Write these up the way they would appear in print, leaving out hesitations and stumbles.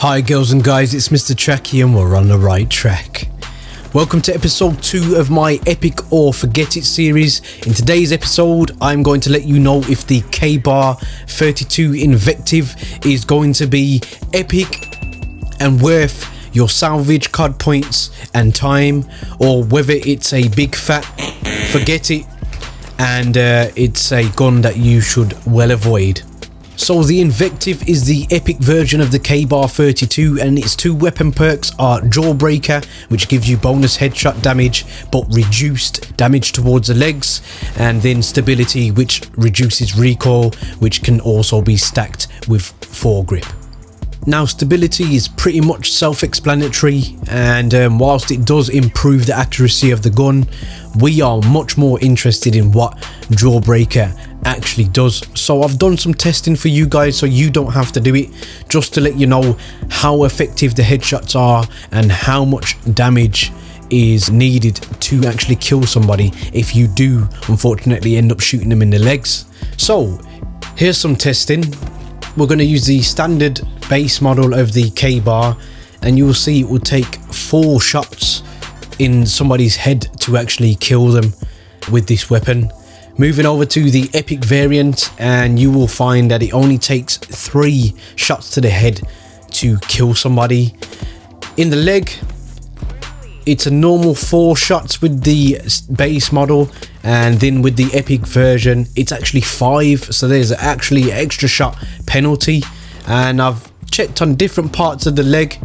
Hi girls and guys, it's Mr. Tracky and we're on the right track. Welcome to episode 2 of my Epic or Forget It series. In today's episode, I'm going to let you know if the KBAR-32 Invective is going to be epic and worth your salvage card points and time, or whether it's a big fat forget it and it's a gun that you should well avoid. So the Invective is the epic version of the KBAR-32 and its two weapon perks are Jawbreaker, which gives you bonus headshot damage but reduced damage towards the legs, and then Stability, which reduces recoil, which can also be stacked with foregrip. Now Stability is pretty much self-explanatory, and whilst it does improve the accuracy of the gun, we are much more interested in what Jawbreaker actually does. So I've done some testing for you guys so you don't have to do it, just to let you know how effective the headshots are and how much damage is needed to actually kill somebody if you do unfortunately end up shooting them in the legs. So here's some testing. We're going to use the standard base model of the KBAR, and you'll see it will take 4 shots in somebody's head to actually kill them with this weapon. Moving over to the epic variant, and you will find that it only takes 3 shots to the head to kill somebody. In the leg, it's a normal 4 shots with the base model, and then with the epic version it's actually 5, so there's actually extra shot penalty. And I've checked on different parts of the leg,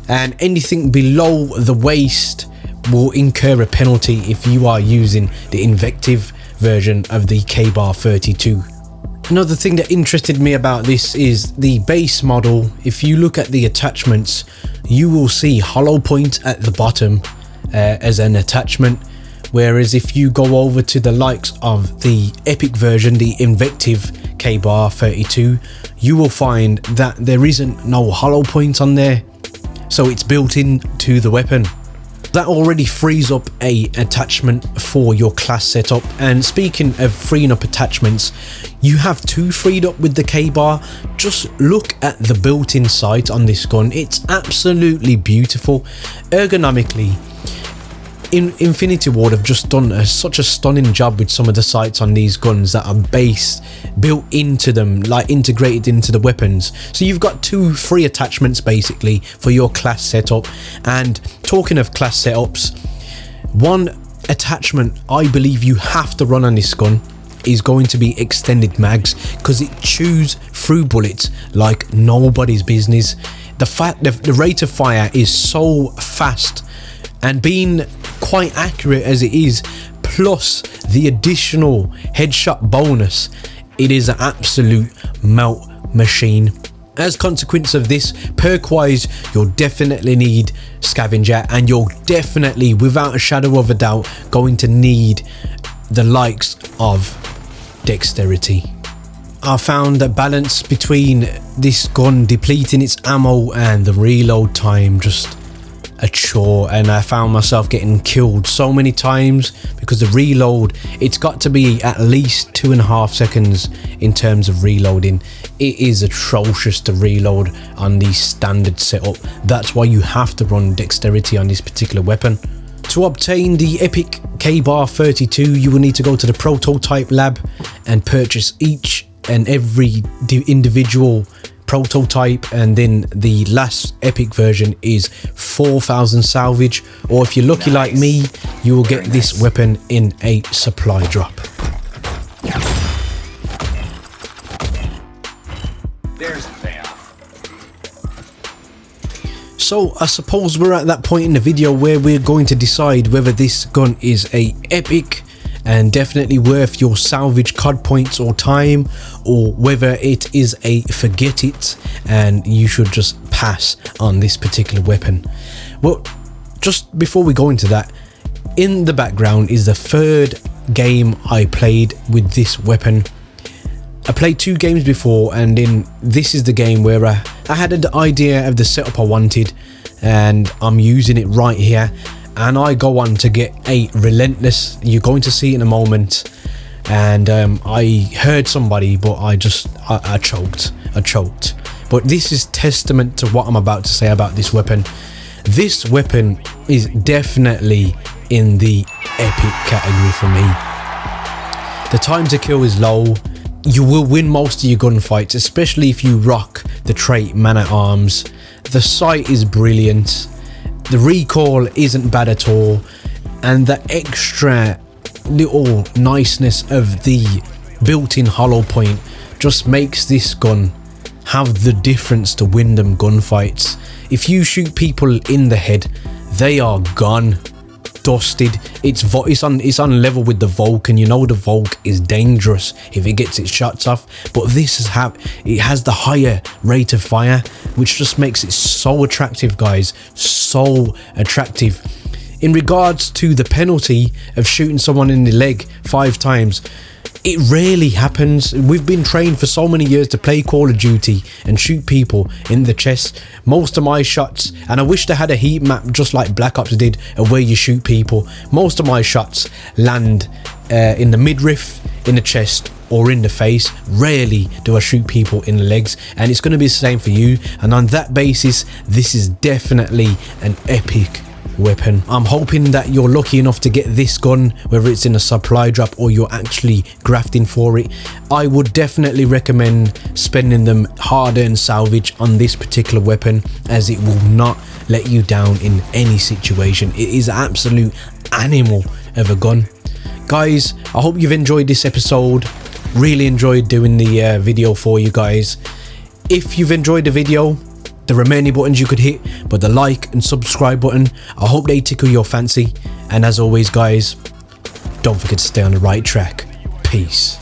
and anything below the waist will incur a penalty if you are using the Invective version of the KBAR-32. Another thing that interested me about this is the base model. If you look at the attachments, you will see hollow point at the bottom as an attachment, whereas if you go over to the likes of the epic version, the Invective KBAR-32, you will find that there isn't no hollow point on there, so it's built into the weapon. That already frees up a attachment for your class setup. And speaking of freeing up attachments, you have 2 freed up with the KBAR. Just look at the built-in sight on this gun. It's absolutely beautiful. Ergonomically, Infinity Ward have just done such a stunning job with some of the sights on these guns that are built into them, like integrated into the weapons. So you've got 2 free attachments basically for your class setup. And talking of class setups, one attachment I believe you have to run on this gun is going to be extended mags, because it chews through bullets like nobody's business. The rate of fire is so fast, and being quite accurate as it is, plus the additional headshot bonus, it is an absolute melt machine. As consequence of this, perk wise, you'll definitely need Scavenger, and you're definitely, without a shadow of a doubt, going to need the likes of Dexterity. I found a balance between this gun depleting its ammo and the reload time just a chore, and I found myself getting killed so many times because the reload, it's got to be at least 2.5 seconds in terms of reloading. It is atrocious to reload on the standard setup. That's why you have to run Dexterity on this particular weapon. To obtain the epic KBAR-32, you will need to go to the prototype lab and purchase each and every individual prototype, and then the last epic version is 4,000 salvage, or if you're lucky like me, you will get this weapon in a supply drop. There's the payoff. So I suppose we're at that point in the video where we're going to decide whether this gun is a epic and definitely worth your salvage card points or time, or whether it is a forget it and you should just pass on this particular weapon. Well, just before we go into that, in the background is the 3rd game I played with this weapon. I played 2 games before, and then this is the game where I had an idea of the setup I wanted, and I'm using it right here. And I go on to get a Relentless, you're going to see in a moment, and I heard somebody, but I choked. but this is testament to what I'm about to say about this weapon. This weapon is definitely in the epic category for me. The time to kill is low. You will win most of your gunfights, especially if you rock the trait Man at Arms. The sight is brilliant. The recoil isn't bad at all, and the extra little niceness of the built-in hollow point just makes this gun have the difference to win them gunfights. If you shoot people in the head, they are gone, dusted. It's on level with the Volk, and you know the Volk is dangerous if it gets its shots off, but this has the higher rate of fire, which just makes it so attractive, guys, so attractive. In regards to the penalty of shooting someone in the leg 5 times, it rarely happens. We've been trained for so many years to play Call of Duty and shoot people in the chest. Most of my shots, and I wish they had a heat map just like Black Ops did of where you shoot people, most of my shots land in the midriff, in the chest, or in the face. Rarely do I shoot people in the legs, and it's going to be the same for you. And on that basis, this is definitely an epic weapon. I'm hoping that you're lucky enough to get this gun, whether it's in a supply drop or you're actually grafting for it. I would definitely recommend spending them hard-earned salvage on this particular weapon, as it will not let you down in any situation. It is an absolute animal of a gun. Guys, I hope you've enjoyed this episode. Really enjoyed doing the video for you guys. If you've enjoyed the video, there are many buttons you could hit, but the like and subscribe button, I hope they tickle your fancy. And as always, guys, don't forget to stay on the right track. Peace.